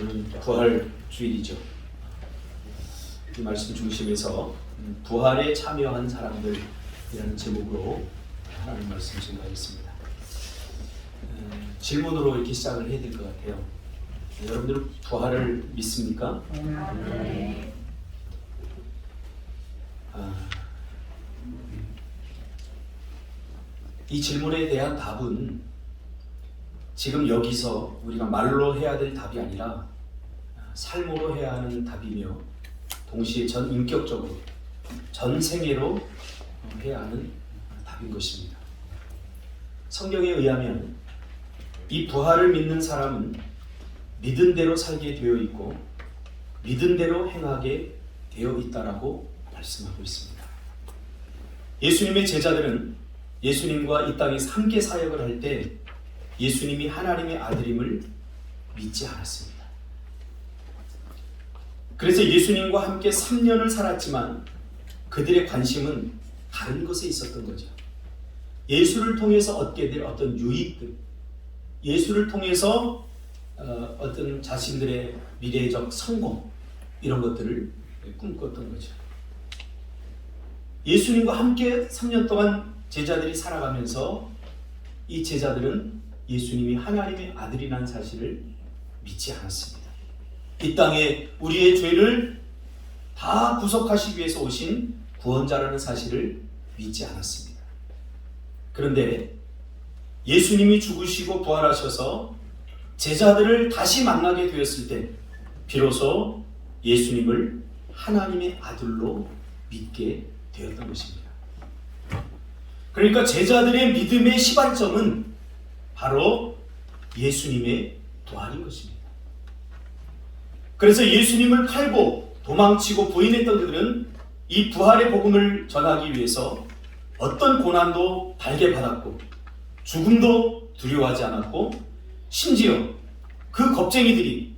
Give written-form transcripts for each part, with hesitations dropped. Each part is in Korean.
오늘은 부활 주일이죠. 이 말씀 중심에서 부활에 참여한 사람들이라는 제목으로 하나님 말씀 증거하겠습니다. 질문으로 이렇게 시작을 해야 될 것 같아요. 여러분들은 부활을 믿습니까? 네. 이 질문에 대한 답은 지금 여기서 우리가 말로 해야 될 답이 아니라 삶으로 해야 하는 답이며 동시에 전 인격적으로 전 생애로 해야 하는 답인 것입니다. 성경에 의하면 이 부활을 믿는 사람은 믿은 대로 살게 되어 있고 믿은 대로 행하게 되어 있다라고 말씀하고 있습니다. 예수님의 제자들은 예수님과 이 땅에서 함께 사역을 할 때 예수님이 하나님의 아들임을 믿지 않았습니다. 그래서 예수님과 함께 3년을 살았지만 그들의 관심은 다른 것에 있었던 거죠. 예수를 통해서 얻게 될 어떤 유익들, 예수를 통해서 어떤 자신들의 미래적 성공, 이런 것들을 꿈꿨던 거죠. 예수님과 함께 3년 동안 제자들이 살아가면서 이 제자들은 예수님이 하나님의 아들이라는 사실을 믿지 않았습니다. 이 땅에 우리의 죄를 다 구속하시기 위해서 오신 구원자라는 사실을 믿지 않았습니다. 그런데 예수님이 죽으시고 부활하셔서 제자들을 다시 만나게 되었을 때 비로소 예수님을 하나님의 아들로 믿게 되었던 것입니다. 그러니까 제자들의 믿음의 시발점은 바로 예수님의 부활인 것입니다. 그래서 예수님을 팔고 도망치고 부인했던 그들은 이 부활의 복음을 전하기 위해서 어떤 고난도 달게 받았고 죽음도 두려워하지 않았고 심지어 그 겁쟁이들이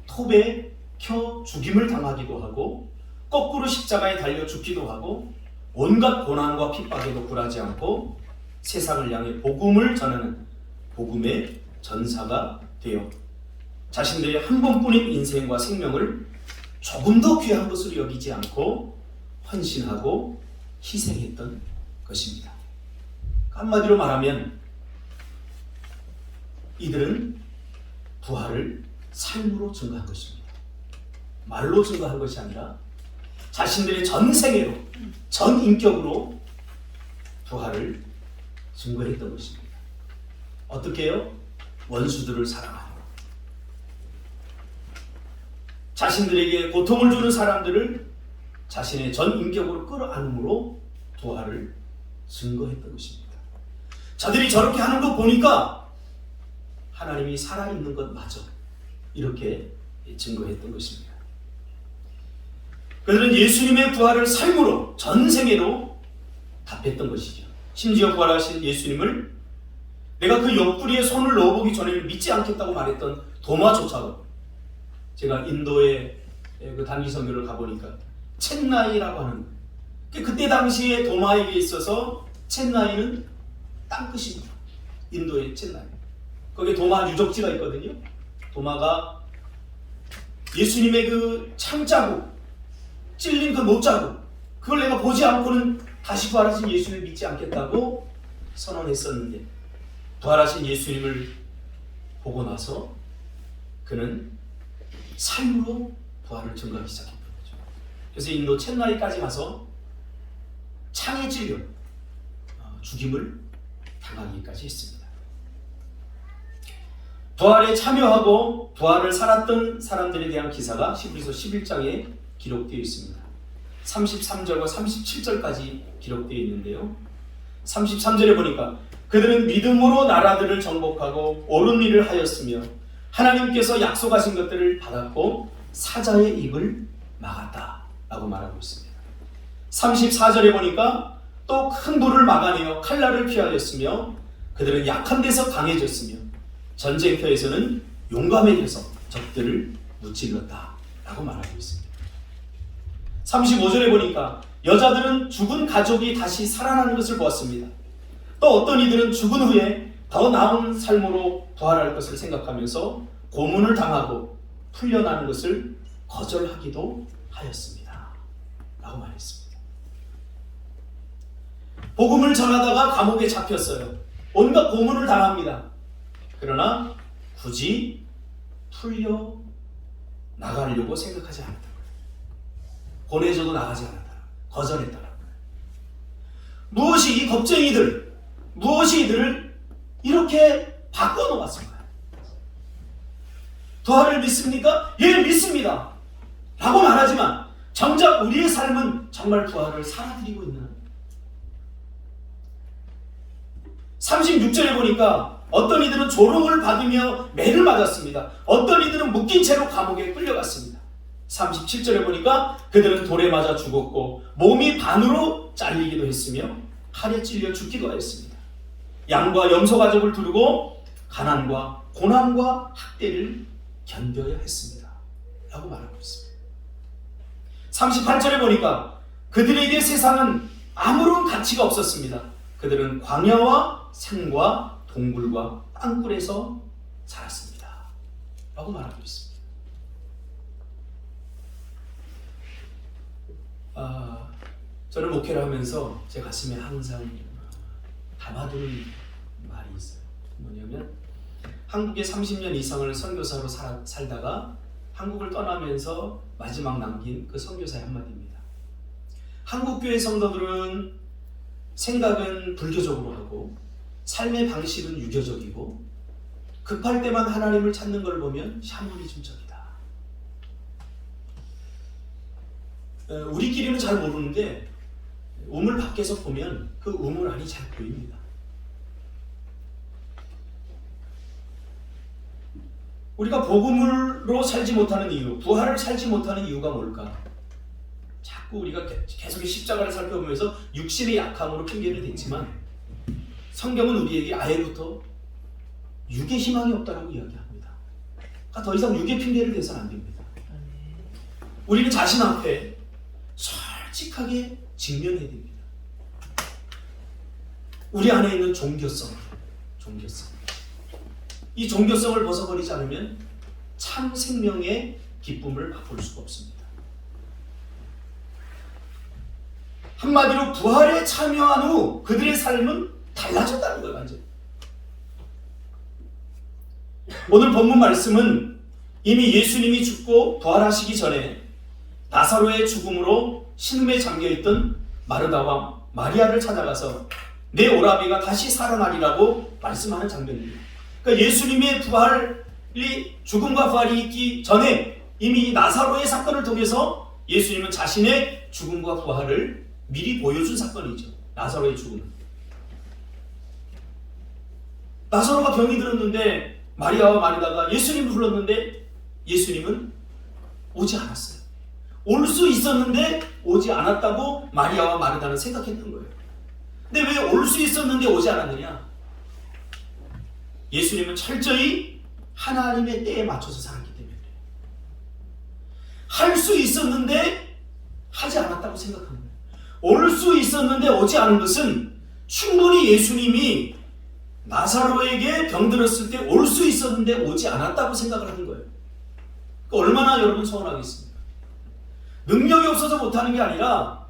톱에 켜 죽임을 당하기도 하고 거꾸로 십자가에 달려 죽기도 하고 온갖 고난과 핍박에도 굴하지 않고 세상을 향해 복음을 전하는 복음의 전사가 되어 자신들의 한 번뿐인 인생과 생명을 조금 더 귀한 것으로 여기지 않고 헌신하고 희생했던 것입니다. 한마디로 말하면 이들은 부활을 삶으로 증거한 것입니다. 말로 증거한 것이 아니라 자신들의 전 생애로, 전 인격으로 부활을 증거했던 것입니다. 어떻게 해요? 원수들을 사랑하는 것. 자신들에게 고통을 주는 사람들을 자신의 전 인격으로 끌어안음으로 부활을 증거했던 것입니다. 저들이 저렇게 하는 거 보니까 하나님이 살아있는 것마저 이렇게 증거했던 것입니다. 그들은 예수님의 부활을 삶으로 전생애로 답했던 것이죠. 심지어 부활하신 예수님을 내가 그 옆구리에 손을 넣어보기 전에는 믿지 않겠다고 말했던 도마조차도 제가 인도의 그 단기 선교를 가보니까 첸나이라고 하는 그때 당시에 도마에게 있어서 첸나이는 땅끝입니다. 인도의 첸나이. 거기에 도마 유적지가 있거든요. 도마가 예수님의 그 창자국, 찔린 그 못자국, 그걸 내가 보지 않고는 다시 부활하신 예수님을 믿지 않겠다고 선언했었는데 부활하신 예수님을 보고 나서 그는 삶으로 부활을 증거하기 시작했던 거죠. 그래서 인도 첸나이까지 가서 창에 찔려 죽임을 당하기까지 했습니다. 부활에 참여하고 부활을 살았던 사람들에 대한 기사가 히브리서 11장에 기록되어 있습니다. 33절과 37절까지 기록되어 있는데요. 33절에 보니까 그들은 믿음으로 나라들을 정복하고 옳은 일을 하였으며 하나님께서 약속하신 것들을 받았고 사자의 입을 막았다 라고 말하고 있습니다. 34절에 보니까 또 큰 돌을 막아내어 칼날을 피하였으며 그들은 약한 데서 강해졌으며 전쟁터에서는 용감해져서 적들을 무찔렀다 라고 말하고 있습니다. 35절에 보니까 여자들은 죽은 가족이 다시 살아나는 것을 보았습니다. 또 어떤 이들은 죽은 후에 더 나은 삶으로 부활할 것을 생각하면서 고문을 당하고 풀려나는 것을 거절하기도 하였습니다. 라고 말했습니다. 복음을 전하다가 감옥에 잡혔어요. 온갖 고문을 당합니다. 그러나 굳이 풀려 나가려고 생각하지 않았다는 거예요. 보내줘도 나가지 않았다. 거절했다는 거예요. 무엇이 이 겁쟁이들, 무엇이 이들을 이렇게 바꿔놓았을까요? 부활을 믿습니까? 예, 믿습니다. 라고 말하지만 정작 우리의 삶은 정말 부활을 살아드리고 있는 36절에 보니까 어떤 이들은 조롱을 받으며 매를 맞았습니다. 어떤 이들은 묶인 채로 감옥에 끌려갔습니다. 37절에 보니까 그들은 돌에 맞아 죽었고 몸이 반으로 잘리기도 했으며 칼에 찔려 죽기도 하였습니다. 양과 염소 가족을 두르고 가난과 고난과 학대를 견뎌야 했습니다. 라고 말하고 있습니다. 38절에 보니까 그들에게 세상은 아무런 가치가 없었습니다. 그들은 광야와 산과 동굴과 땅굴에서 살았습니다. 라고 말하고 있습니다. 저는 목회를 하면서 제 가슴에 항상 담아두는 말이 있어요. 뭐냐면 한국에 30년 이상을 선교사로 살다가 한국을 떠나면서 마지막 남긴 그 선교사의 한마디입니다. 한국교회 성도들은 생각은 불교적으로 하고 삶의 방식은 유교적이고 급할 때만 하나님을 찾는 걸 보면 샤머니즘적이다. 우리끼리는 잘 모르는데 우물 밖에서 보면 그 우물 안이 잘 보입니다. 우리가 복음으로 살지 못하는 이유, 부활을 살지 못하는 이유가 뭘까? 자꾸 우리가 계속 십자가를 살펴보면서 육신의 약함으로 핑계를 댔지만 성경은 우리에게 아예부터 육의 희망이 없다고 이야기합니다. 그러니까 더 이상 육의 핑계를 대서는 안 됩니다. 우리는 자신 앞에 솔직하게 직면해야 됩니다. 우리 안에 있는 종교성. 이 종교성을 벗어버리지 않으면 참 생명의 기쁨을 맛볼 수가 없습니다. 한마디로 부활에 참여한 후 그들의 삶은 달라졌다는 거예요. 완전히. 오늘 본문 말씀은 이미 예수님이 죽고 부활하시기 전에 나사로의 죽음으로 신음에 잠겨있던 마르다와 마리아를 찾아가서 내 오라비가 다시 살아나리라고 말씀하는 장면입니다. 그러니까 예수님의 부활이 죽음과 부활이 있기 전에 이미 이 나사로의 사건을 통해서 예수님은 자신의 죽음과 부활을 미리 보여준 사건이죠. 나사로의 죽음. 나사로가 병이 들었는데 마리아와 마르다가 예수님을 불렀는데 예수님은 오지 않았어요. 올 수 있었는데 오지 않았다고 마리아와 마르다는 생각했던 거예요. 근데 왜 올 수 있었는데 오지 않았느냐? 예수님은 철저히 하나님의 때에 맞춰서 살았기 때문에 할 수 있었는데 하지 않았다고 생각하는 거예요. 올 수 있었는데 오지 않은 것은 충분히 예수님이 나사로에게 병들었을 때 올 수 있었는데 오지 않았다고 생각을 하는 거예요. 얼마나 여러분 서운하겠습니까? 능력이 없어서 못하는 게 아니라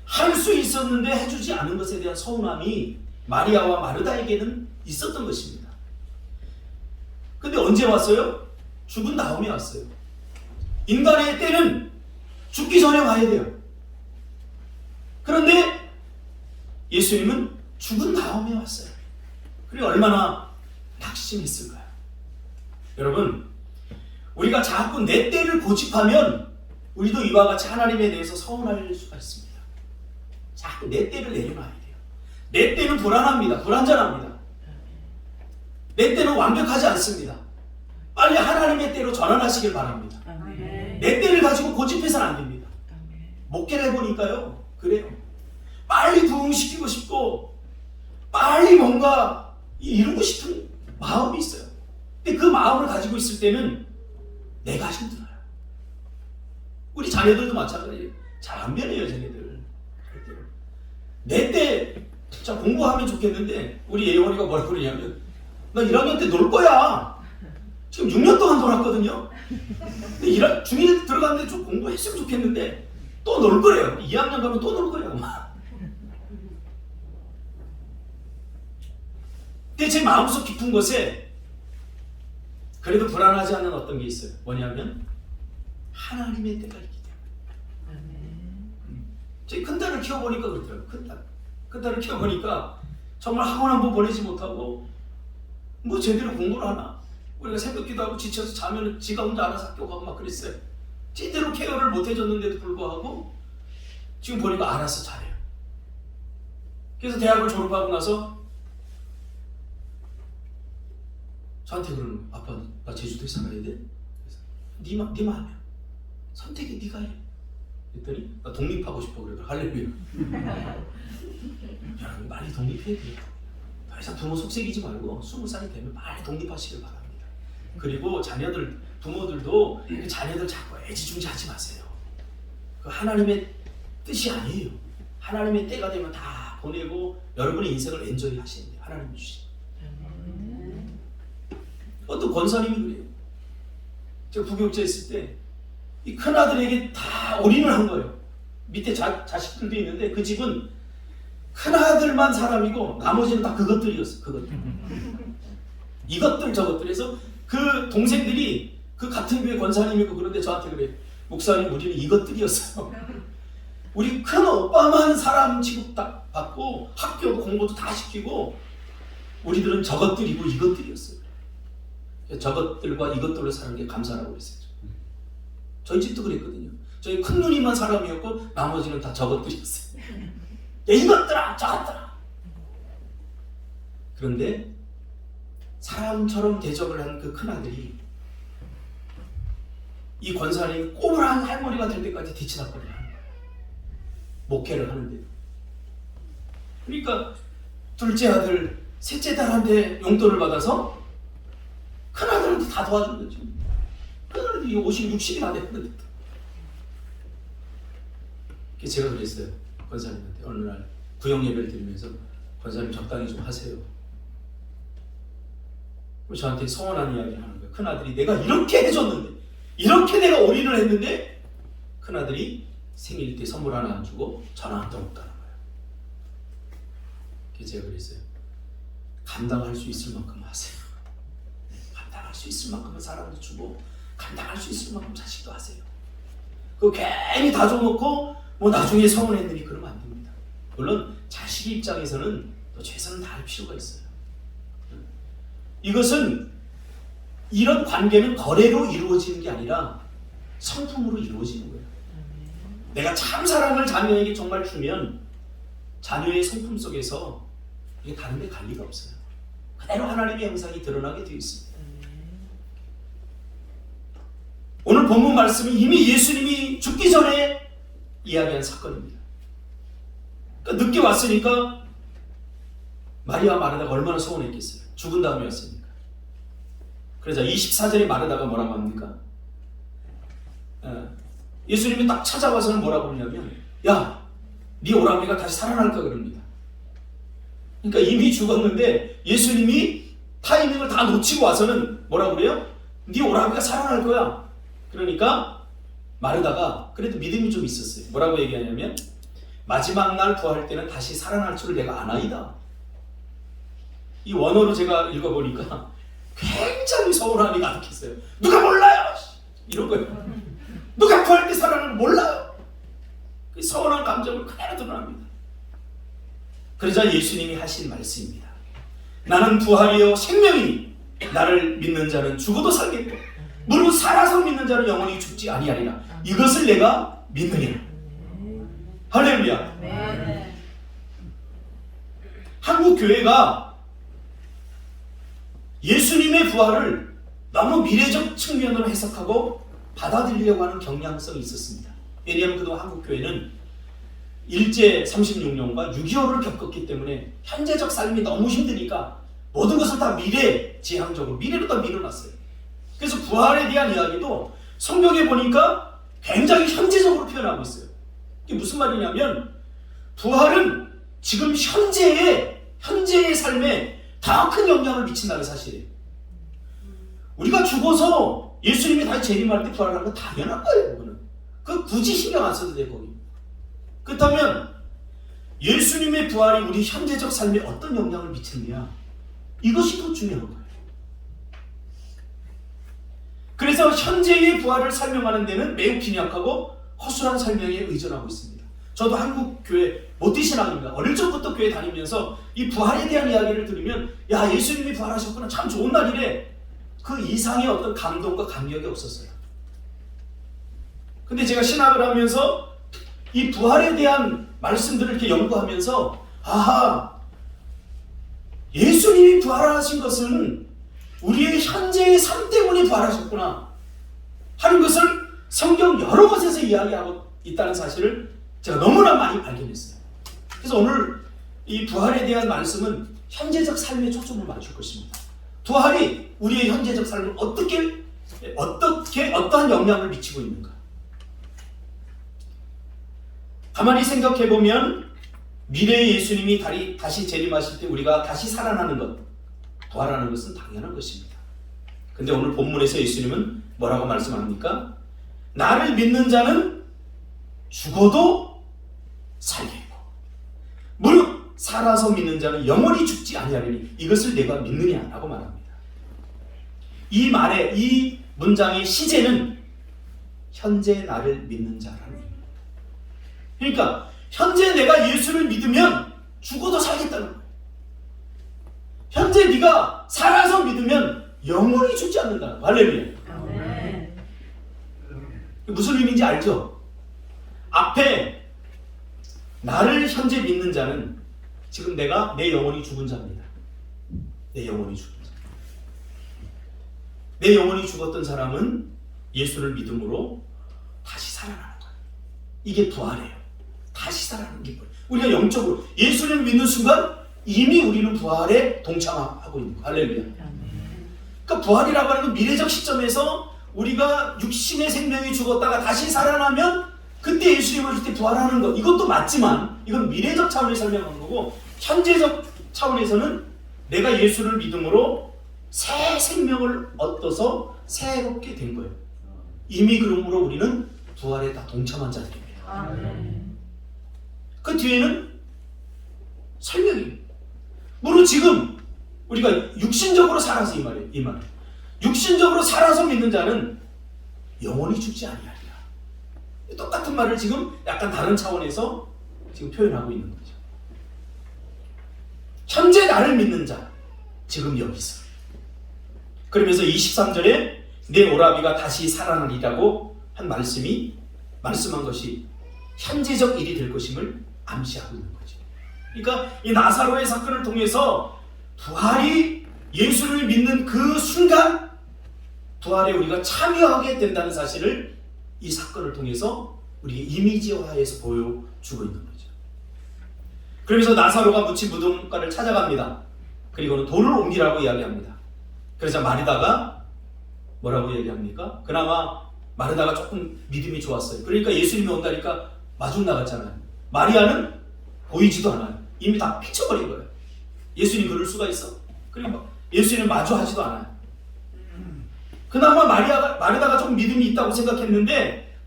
할 수 있었는데 해주지 않은 것에 대한 서운함이 마리아와 마르다에게는 있었던 것입니다. 근데 언제 왔어요? 죽은 다음에 왔어요. 인간의 때는 죽기 전에 와야 돼요. 그런데 예수님은 죽은 다음에 왔어요. 그리고 얼마나 낙심했을까요? 여러분, 우리가 자꾸 내 때를 고집하면 우리도 이와 같이 하나님에 대해서 서운할 수가 있습니다. 자꾸 내 때를 내려놔야 돼요. 내 때는 불안합니다. 불완전합니다. 내 때는 완벽하지 않습니다. 빨리 하나님의 때로 전환하시길 바랍니다. 내 때를 가지고 고집해서는 안 됩니다. 목회를 해보니까요, 그래요. 빨리 부흥시키고 싶고 빨리 뭔가 이루고 싶은 마음이 있어요. 근데 그 마음을 가지고 있을 때는 내가 힘들어요. 우리 자녀들도 마찬가지예요. 잘 안 변해요, 쟤네들. 내 때 진짜 공부하면 좋겠는데 우리 예원이가 뭐라고 그러냐면 나 1학년 때 놀 거야. 지금 6년 동안 놀았거든요. 근데 중1 들어갔는데 좀 공부했으면 좋겠는데 또 놀 거예요. 2학년 가면 또 놀 거예요. 근데 제 마음속 깊은 곳에 그래도 불안하지 않는 어떤 게 있어요. 뭐냐면 하나님의 때가 있기 때문에. 제 큰딸을 키워보니까 그렇더라고요. 큰딸을 키워보니까 정말 학원 한 번 보내지 못하고 뭐 제대로 공부를 하나. 우리가 새벽기도 하고 지쳐서 자면 지가 혼자 알아서 학교 가고 막 그랬어요. 제대로 케어를 못 해줬는데도 불구하고 지금 보니까 알아서 잘해요. 그래서 대학을 졸업하고 나서 저한테 그러는 거예요. 아빠, 나 제주도에 살아야 돼? 그래서 네 마음이야. 선택이 네가 해. 그랬더니 나 독립하고 싶어 그러더라. 할렐루야. 여러분 빨리 독립해야 돼요. 더 이상 부모 속색이지 말고 20살이 되면 빨리 독립하시길 바랍니다. 그리고 자녀들, 부모들도 그 자녀들 자꾸 애지중지하지 마세요. 그 하나님의 뜻이 아니에요. 하나님의 때가 되면 다 보내고 여러분의 인생을 엔조이 하시는 거예요. 하나님이 주신. 어떤 권사님이 그래요. 제가 부교육자 있을 때 이 큰아들에게 다 올인을 한 거예요. 밑에 자식들도 있는데 그 집은 큰아들만 사람이고 나머지는 다 그것들이었어요. 그것들. 이것들 저것들 해서 그 동생들이 그 같은 교회 권사님이고 그런데 저한테 그래요. 목사님 우리는 이것들이었어요. 우리 큰 오빠만 사람 취급 받고 학교도 공부도 다 시키고 우리들은 저것들이고 이것들이었어요. 저것들과 이것들로 사는 게 감사라고 그랬어요. 저희 집도 그랬거든요. 저희 큰 누님만 사람이었고 나머지는 다 저것들이었어요. 이것들아 저것들아. 그런데 사람처럼 대접을 한 그 큰아들이 이 권사님 꼬물한 할머니가 될 때까지 뒤치다거리를 하는 거예요. 목회를 하는데도. 그러니까 둘째 아들, 셋째 딸한테 용돈을 받아서 큰아들한테 다 도와준 거지. 큰아들이 50, 60이나 됐는데. 그래서 제가 그랬어요. 권사님한테 어느 날 구역 예배를 드리면서 권사님 적당히 좀 하세요. 저한테 서운한 이야기를 하는 거예요. 큰아들이 내가 이렇게 해줬는데 이렇게 내가 올인을 했는데 큰아들이 생일 때 선물 하나 안 주고 전화 한 통 없다는 거예요. 그래서 제가 그랬어요. 감당할 수 있을 만큼 하세요. 감당할 수 있을 만큼은 사람도 주고 감당할 수 있을 만큼 자식도 하세요. 그거 괜히 다 줘놓고 뭐 나중에 서운했느니 그러면 안 됩니다. 물론 자식 입장에서는 또 최선을 다할 필요가 있어요. 이것은 이런 관계는 거래로 이루어지는 게 아니라 성품으로 이루어지는 거예요. 내가 참 사랑을 자녀에게 정말 주면 자녀의 성품 속에서 이게 다른 데 갈 리가 없어요. 그대로 하나님의 형상이 드러나게 되어 있습니다. 오늘 본문 말씀은 이미 예수님이 죽기 전에 이야기한 사건입니다. 그러니까 늦게 왔으니까 마리아 마르다가 얼마나 서운했겠어요. 죽은 다음에 왔으니까. 그러자 24절에 마르다가 뭐라고 합니까? 예수님이 딱 찾아와서는 뭐라고 하냐면 야, 네 오라비가 다시 살아날까 그럽니다. 그러니까 이미 죽었는데 예수님이 타이밍을 다 놓치고 와서는 뭐라고 그래요? 네 오라비가 살아날 거야. 그러니까 마르다가 그래도 믿음이 좀 있었어요. 뭐라고 얘기하냐면 마지막 날 구할 때는 다시 살아날 줄을 내가 아나이다. 이 원어로 제가 읽어보니까 굉장히 서운함이 가득했어요. 누가 몰라요? 이런 거예요. 누가 구할 때 살아나는 몰라요. 그 서운한 감정을 그대로 드러납니다. 그러자 예수님이 하신 말씀입니다. 나는 부활이요 생명이니 나를 믿는 자는 죽어도 살겠고 무릇 살아서 믿는 자는 영원히 죽지 아니하리라. 이것을 내가 믿느니라. 할렐루야. 한국 교회가 예수님의 부활을 너무 미래적 측면으로 해석하고 받아들이려고 하는 경향성이 있었습니다. 왜냐하면 그동안 한국 교회는 일제 36년과 6.25를 겪었기 때문에 현재적 삶이 너무 힘드니까 모든 것을 다 미래지향적으로 미래로 다 밀어놨어요. 그래서 부활에 대한 이야기도 성경에 보니까 굉장히 현재적으로 표현하고 있어요. 이게 무슨 말이냐면 부활은 지금 현재의 삶에 더 큰 영향을 미친다는 사실이에요. 우리가 죽어서 예수님이 다시 재림할 때 부활하는 건 당연한 거예요. 그거는. 그 굳이 신경 안 써도 돼 거기. 그렇다면 예수님의 부활이 우리 현재적 삶에 어떤 영향을 미치느냐, 이것이 더 중요한 거예요. 그래서 현재의 부활을 설명하는 데는 매우 빈약하고 허술한 설명에 의존하고 있습니다. 저도 한국 교회 모태신앙입니다. 어릴 적부터 교회 다니면서 이 부활에 대한 이야기를 들으면, 야, 예수님이 부활하셨구나, 참 좋은 날이래, 그 이상의 어떤 감동과 감격이 없었어요. 근데 제가 신학을 하면서 이 부활에 대한 말씀들을 이렇게 연구하면서, 아하, 예수님이 부활하신 것은 우리의 현재의 삶 때문에 부활하셨구나 하는 것을 성경 여러 곳에서 이야기하고 있다는 사실을 제가 너무나 많이 발견했어요. 그래서 오늘 이 부활에 대한 말씀은 현재적 삶에 초점을 맞출 것입니다. 부활이 우리의 현재적 삶을 어떠한 영향을 미치고 있는가. 가만히 생각해보면 미래의 예수님이 다시 재림하실 때 우리가 다시 살아나는 것, 부활하는 것은 당연한 것입니다. 근데 오늘 본문에서 예수님은 뭐라고 말씀합니까? 나를 믿는 자는 죽어도 살겠고 무릇 살아서 믿는 자는 영원히 죽지 아니하리니 이것을 내가 믿느냐라고 말합니다. 이 말의, 이 문장의 시제는 현재 나를 믿는 자라는 의미입니다. 그러니까 현재 내가 예수를 믿으면 죽어도 살겠다는 거예요. 현재 네가 살아서 믿으면 영원히 죽지 않는다는 거예요. 할렐루야. 무슨 의미인지 알죠? 앞에 나를 현재 믿는 자는 지금 내 영혼이 죽은 자입니다. 내 영혼이 죽은 자. 내 영혼이 죽었던 사람은 예수를 믿음으로 다시 살아나는 거예요. 이게 부활이에요. 다시 살아나는 기쁨. 우리가 영적으로 예수를 믿는 순간 이미 우리는 부활에 동참하고 있는 거예요. 할렐루야. 그러니까 부활이라고 하는 건 미래적 시점에서 우리가 육신의 생명이 죽었다가 다시 살아나면 그때 예수님을 오실 때 부활하는 것, 이것도 맞지만 이건 미래적 차원에서 설명한 거고, 현재적 차원에서는 내가 예수를 믿음으로 새 생명을 얻어서 새롭게 된 거예요. 이미 그러므로 우리는 부활에 다 동참한 자들입니다. 그 뒤에는 설명이, 물론 지금 우리가 육신적으로 살아서 이 말이에요. 육신적으로 살아서 믿는 자는 영원히 죽지 아니하리라. 똑같은 말을 지금 약간 다른 차원에서 지금 표현하고 있는 거죠. 현재 나를 믿는 자, 지금 여기서. 그러면서 23절에 내 오라비가 다시 살아나리라고 말씀한 것이 현재적 일이 될 것임을 암시하고 있는 거죠. 그러니까 이 나사로의 사건을 통해서 부활이 예수를 믿는 그 순간 부활에 우리가 참여하게 된다는 사실을 이 사건을 통해서 우리에게 이미지화해서 보여주고 있는 거죠. 그러면서 나사로가 묻힌 무덤가를 찾아갑니다. 그리고는 돌을 옮기라고 이야기합니다. 그래서 마르다가 뭐라고 얘기합니까? 그나마 마르다가 조금 믿음이 좋았어요. 그러니까 예수님이 온다니까 마중 나갔잖아요. 마리아는 보이지도 않아요. 이미 다 미쳐버린 거예요. 예수님 그럴 수가 있어? 그리고 예수님 마주하지도 않아요. 그나마 마르다가 좀 믿음이 있다고 생각했는데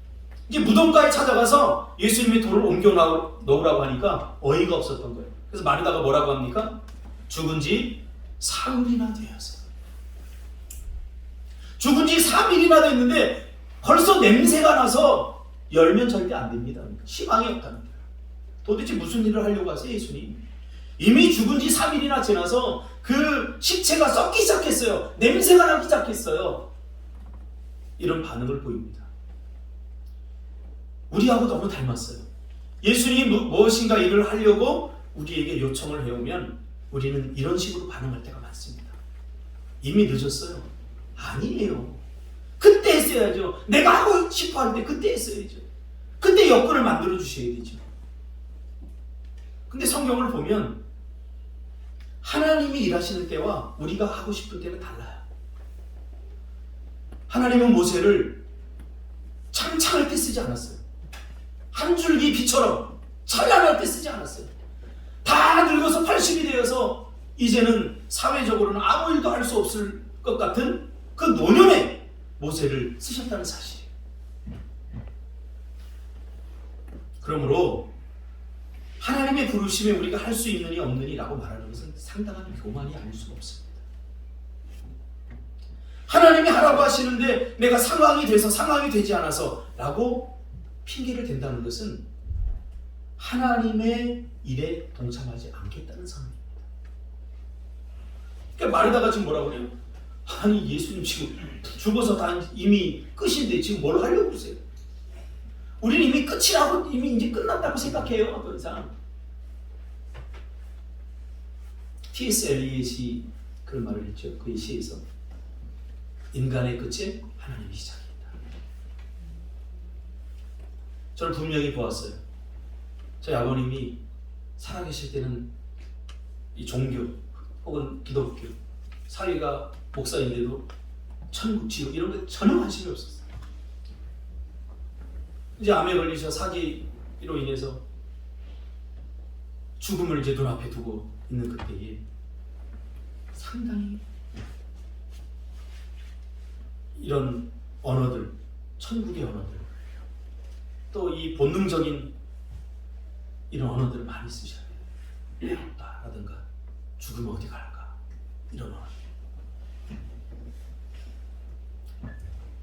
이제 무덤가에 찾아가서 예수님이 돌을 옮겨 넣으라고 하니까 어이가 없었던 거예요. 그래서 마르다가 뭐라고 합니까? 죽은 지 사흘이나 되었어요. 죽은 지 3일이나 됐는데 벌써 냄새가 나서 열면 절대 안 됩니다. 희망이 없다는 거예요. 도대체 무슨 일을 하려고 하세요, 예수님? 이미 죽은 지 3일이나 지나서 그 시체가 썩기 시작했어요. 냄새가 나기 시작했어요. 이런 반응을 보입니다. 우리하고 너무 닮았어요. 예수님이 무엇인가 일을 하려고 우리에게 요청을 해오면 우리는 이런 식으로 반응할 때가 많습니다. 이미 늦었어요. 아니에요. 그때 했어야죠. 내가 하고 싶어 할 때 그때 했어야죠. 그때 여건을 만들어 주셔야 되죠. 근데 성경을 보면 하나님이 일하시는 때와 우리가 하고 싶은 때는 달라요. 하나님은 모세를 창창할 때 쓰지 않았어요. 한 줄기 빛처럼 찬란할 때 쓰지 않았어요. 다 늙어서 80이 되어서 이제는 사회적으로는 아무 일도 할 수 없을 것 같은 그 노년에 모세를 쓰셨다는 사실이에요. 그러므로 하나님의 부르심에 우리가 할 수 있느니 없느니라고 말하는 것은 상당한 교만이 아닐 수가 없습니다. 하나님이 하라고 하시는데 내가 상황이 돼서 상황이 되지 않아서 라고 핑계를 댄다는 것은 하나님의 일에 동참하지 않겠다는 상황입니다. 그러니까 말하다가 지금 뭐라고 그래요? 아니 예수님 지금 죽어서 다 이미 끝인데 지금 뭘 하려고 그러세요? 우리는 이미 끝이라고 이미 이제 끝났다고 생각해요. 더 이상. T.S. 엘리엇이 그런 말을 했죠. 그의 시에서 인간의 끝은 하나님의 시작이다. 저는 분명히 보았어요. 저희 아버님이 살아계실 때는 이 종교 혹은 기독교 사위가 목사인데도 천국 지옥 이런 거 전혀 관심이 없었어요. 이제 암에 걸리셔 사기로 인해서 죽음을 이제 눈앞에 두고 있는 그때에 상당히 이런 언어들, 천국의 언어들, 또 이 본능적인 이런 언어들을 많이 쓰셔야 돼요. 외롭다라든가 죽으면 어디 갈까 이런 언어.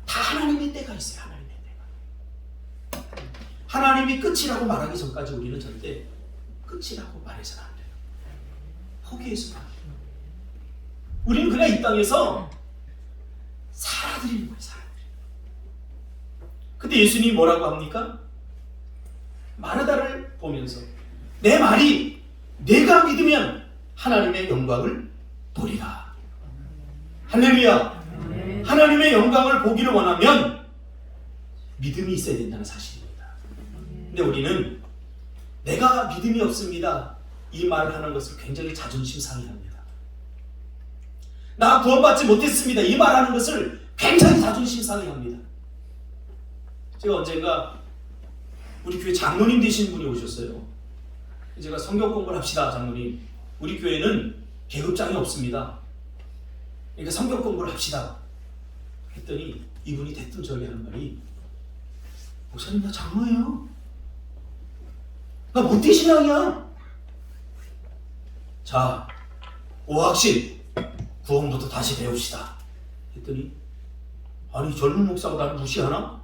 다 하나님의 때가 있어요. 하나님의 때가. 하나님이 끝이라고 말하기 전까지 우리는 절대 끝이라고 말해서는 안 돼요. 포기해서는 안 돼요. 우리는 그냥 이 땅에서 살아드리는 거예요. 살아드리는 거예요. 근데 예수님이 뭐라고 합니까? 마르다를 보면서 내 말이 내가 믿으면 하나님의 영광을 보리라. 할렐루야. 하나님의 영광을 보기를 원하면 믿음이 있어야 된다는 사실입니다. 근데 우리는 내가 믿음이 없습니다 이 말을 하는 것을 굉장히 자존심 상해합니다. 나 구원받지 못했습니다 이 말하는 것을 굉장히 자존심 상해합니다. 제가 언젠가 우리 교회 장로님 되신 분이 오셨어요. 제가 성경 공부를 합시다 장로님. 우리 교회는 계급장이 없습니다. 그러니까 성경 공부를 합시다. 했더니 이분이 대뜸 저에게 하는 말이 목사님 나 장로예요. 나 모태신앙이야. 자 오학신 구원부터 다시 배웁시다. 했더니 아니 젊은 목사가 나를 무시하나?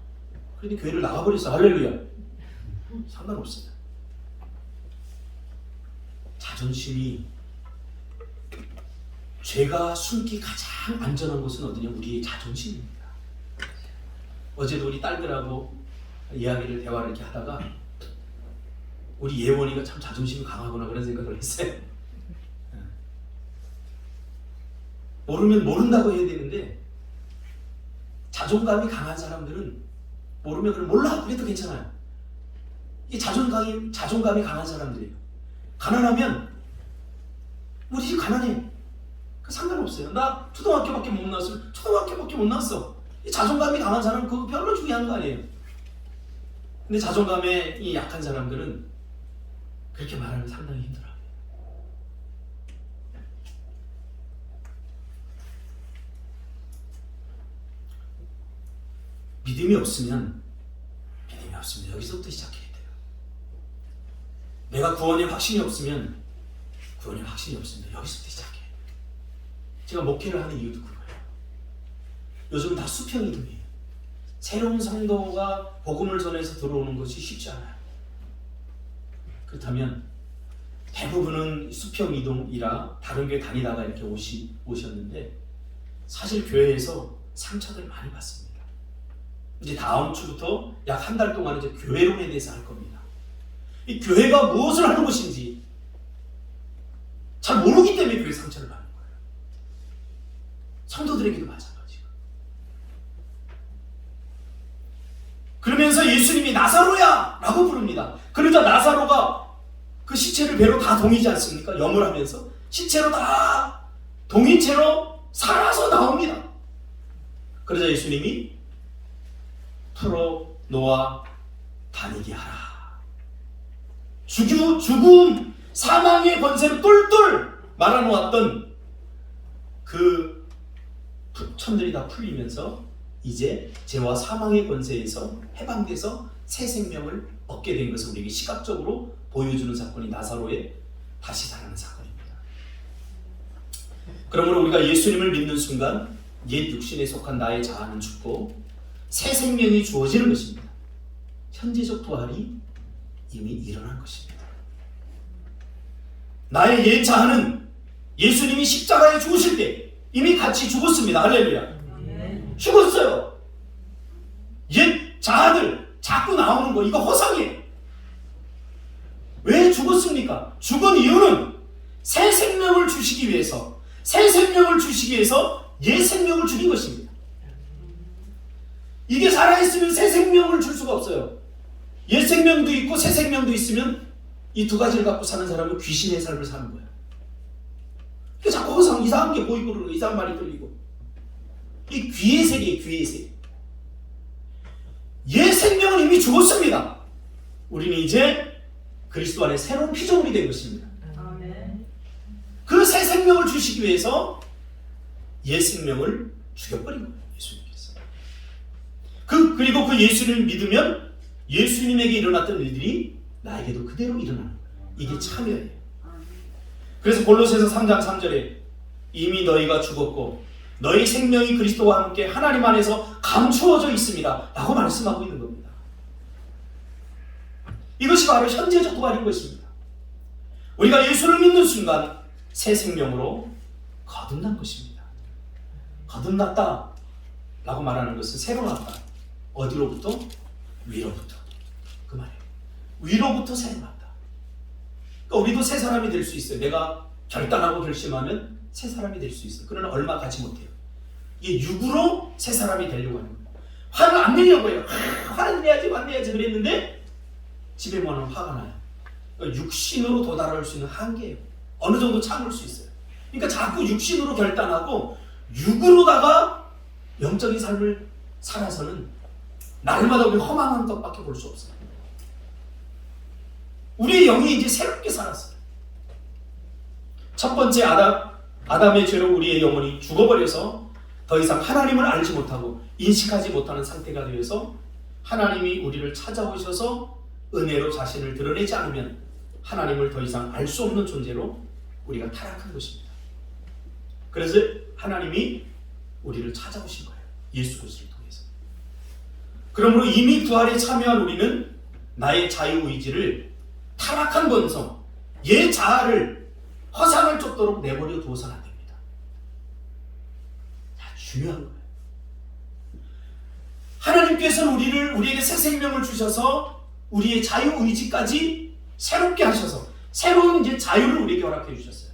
그런데 교회를 나가버렸어. 할렐루야. 상관없습니다. 자존심이 죄가 숨기 가장 안전한 곳은 어디냐? 우리의 자존심입니다. 어제도 우리 딸들하고 대화를 이렇게 하다가 우리 예원이가 참 자존심이 강하구나 그런 생각을 했어요. 모르면 모른다고 해야 되는데 자존감이 강한 사람들은 모르면 그럼 몰라 그래도 괜찮아요. 이 자존감이 강한 사람들이에요. 가난하면 우리 집 가난해. 상관없어요. 나 초등학교밖에 못 나왔어. 초등학교밖에 못 나왔어. 이 자존감이 강한 사람은 그거 별로 중요한 거 아니에요. 근데 자존감에 약한 사람들은 그렇게 말하면 상당히 힘들어요. 믿음이 없으면 여기서부터 시작해야 돼요. 내가 구원에 확신이 없으면 여기서부터 시작해요. 제가 목회를 하는 이유도 그거예요. 요즘 다 수평이동이에요. 새로운 성도가 복음을 전해서 들어오는 것이 쉽지 않아요. 그렇다면 대부분은 수평이동이라 다른 교회 다니다가 이렇게 오셨는데 사실 교회에서 상처들 많이 받습니다. 이제 다음 주부터 약 한 달 동안 이제 교회론에 대해서 할 겁니다. 이 교회가 무엇을 하는 것인지 잘 모르기 때문에 교회 상처를 받는 거예요. 성도들에게도 마찬가지고. 그러면서 예수님이 나사로야! 라고 부릅니다. 그러자 나사로가 그 시체를 배로 다 동이지 않습니까? 염을 하면서 시체로 다 동인 채로 살아서 나옵니다. 그러자 예수님이 풀어 놓아 다니게 하라. 죽음, 사망의 권세를 똘똘 말아놓았던 그 천들이 다 풀리면서 이제 죄와 사망의 권세에서 해방돼서 새 생명을 얻게 된 것을 우리에게 시각적으로 보여주는 사건이 나사로의 다시 살아난 사건입니다. 그러므로 우리가 예수님을 믿는 순간 옛 육신에 속한 나의 자아는 죽고 새 생명이 주어지는 것입니다. 현재적 부활이 이미 일어난 것입니다. 나의 옛 자아는 예수님이 십자가에 죽으실 때 이미 같이 죽었습니다. 할렐루야. 죽었어요. 옛 자아들 자꾸 나오는 거 이거 허상이에요. 왜 죽었습니까? 죽은 이유는 새 생명을 주시기 위해서, 새 생명을 주시기 위해서 옛 생명을 주신 것입니다. 이게 살아있으면 새 생명을 줄 수가 없어요. 옛 생명도 있고 새 생명도 있으면 이 두 가지를 갖고 사는 사람은 귀신의 삶을 사는 거예요. 자꾸 허상 이상한 게 보이고 그러고 이상한 말이 들리고 이 귀의 세계예요. 귀의 세계. 옛 생명은 이미 죽었습니다. 우리는 이제 그리스도 안에 새로운 피조물이 된 것입니다. 그 새 생명을 주시기 위해서 옛 생명을 죽여버린 거예요. 예수님께서. 그리고 그 예수를 믿으면 예수님에게 일어났던 일들이 나에게도 그대로 일어나는 거예요. 이게 참여예요. 그래서 골로새서 3장 3절에 이미 너희가 죽었고 너희 생명이 그리스도와 함께 하나님 안에서 감추어져 있습니다 라고 말씀하고 있는 겁니다. 이것이 바로 현재적 부활인 것입니다. 우리가 예수를 믿는 순간 새 생명으로 거듭난 것입니다. 거듭났다 라고 말하는 것은 새로 났다. 어디로부터? 위로부터. 그 말이에요. 위로부터 새로 났다. 그러니까 우리도 새 사람이 될 수 있어요. 내가 결단하고 결심하면 새 사람이 될 수 있어요. 그러나 얼마 가지 못해요. 이게 육으로 새 사람이 되려고 하는 거예요. 화를 안 내려고 해요. 화를 내야지 그랬는데 집에 모아놓으면 화가 나요. 그러니까 육신으로 도달할 수 있는 한계예요. 어느 정도 참을 수 있어요. 그러니까 자꾸 육신으로 결단하고 육으로다가 영적인 삶을 살아서는 날마다 우리 허망한 것밖에 볼 수 없어요. 우리의 영이 이제 새롭게 살았어요. 첫 번째 아담의 죄로 우리의 영혼이 죽어버려서 더 이상 하나님을 알지 못하고 인식하지 못하는 상태가 되어서 하나님이 우리를 찾아오셔서 은혜로 자신을 드러내지 않으면 하나님을 더 이상 알 수 없는 존재로 우리가 타락한 것입니다. 그래서 하나님이 우리를 찾아오신 거예요. 예수 그리스도를 통해서. 그러므로 이미 부활에 참여한 우리는 나의 자유의지를 타락한 본성, 옛 자아를 허상을 쫓도록 내버려 두어서는 안 됩니다. 중요한 거예요. 하나님께서는 우리에게 새 생명을 주셔서 우리의 자유의지까지 새롭게 하셔서 새로운 이제 자유를 우리에게 허락해 주셨어요.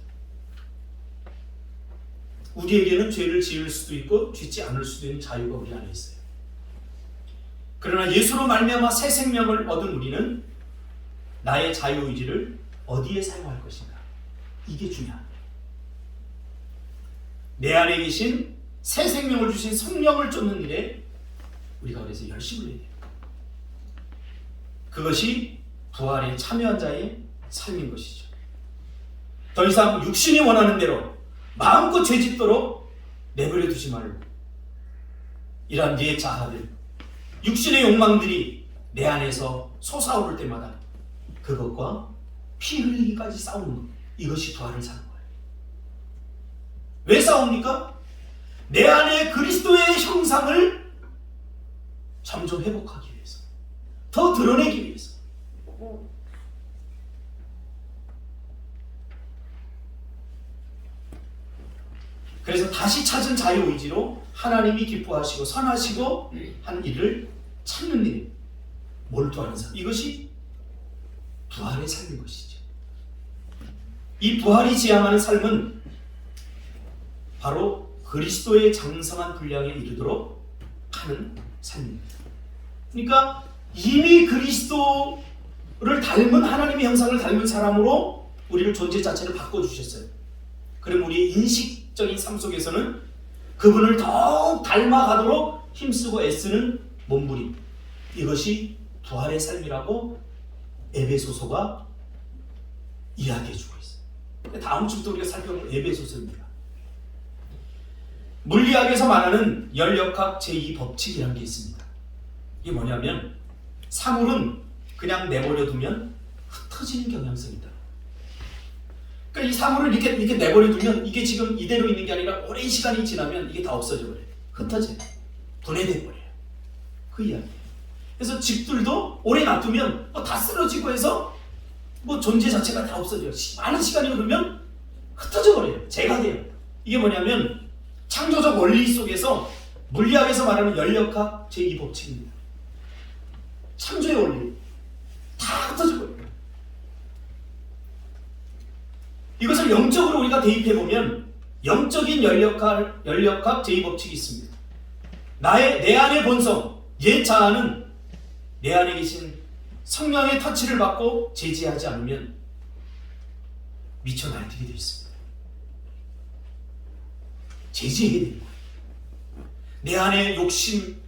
우리에게는 죄를 지을 수도 있고 짓지 않을 수도 있는 자유가 우리 안에 있어요. 그러나 예수로 말미암아 새 생명을 얻은 우리는 나의 자유의지를 어디에 사용할 것인가? 이게 중요합니다. 내 안에 계신 새 생명을 주신 성령을 쫓는 일에 우리가 그래서 열심을 해야 돼요. 그것이 부활에 참여한 자의 삶인 것이죠. 더 이상 육신이 원하는 대로 마음껏 죄짓도록 내버려 두지 말고 이러한 네 자아들, 육신의 욕망들이 내 안에서 솟아오를 때마다 그것과 피 흘리기까지 싸우는 것, 이것이 부활을 사는 거예요. 왜 싸웁니까? 내 안에 그리스도의 형상을 점점 회복하기 위해서, 더 드러내기 위해서. 그래서 다시 찾은 자유의지로 하나님이 기뻐하시고 선하시고 한 일을 찾는 일, 몰두하는 삶, 이것이 부활의 삶인 것이죠. 이 부활이 지향하는 삶은 바로 그리스도의 장성한 분량에 이르도록 하는 삶입니다. 그러니까 이미 그리스도를 닮은, 하나님의 형상을 닮은 사람으로 우리를 존재 자체를 바꿔주셨어요. 그럼 우리의 인식적인 삶 속에서는 그분을 더욱 닮아가도록 힘쓰고 애쓰는 몸부림, 이것이 부활의 삶이라고 에베소서가 이야기해주고 있어요. 다음 주부터 우리가 살펴볼 에베소서입니다. 물리학에서 말하는 연력학 제2법칙이라는 게 있습니다. 이게 뭐냐면 사물은 그냥 내버려 두면 흩어지는 경향성이 있다. 그러니까 이 사물을 이렇게 내버려 두면 이게 지금 이대로 있는 게 아니라 오랜 시간이 지나면 이게 다 없어져 버려요. 흩어져요. 분해돼 버려요. 그 이야기예요. 그래서 집들도 오래 놔두면 다 쓰러지고 해서 존재 자체가 다 없어져요. 많은 시간이 흐르면 흩어져 버려요. 재가 돼요. 이게 뭐냐면 창조적 원리 속에서 물리학에서 말하는 연력학 제2법칙입니다. 창조의 원리 다 흩어져 버려요. 이것을 영적으로 우리가 대입해보면 영적인 연력학 제2법칙이 있습니다. 내 안의 본성, 옛 자아는 내 안에 계신 성령의 터치를 받고 제지하지 않으면 미쳐 날뛰게 되어 있습니다. 제지하게 됩니다. 내 안의 욕심,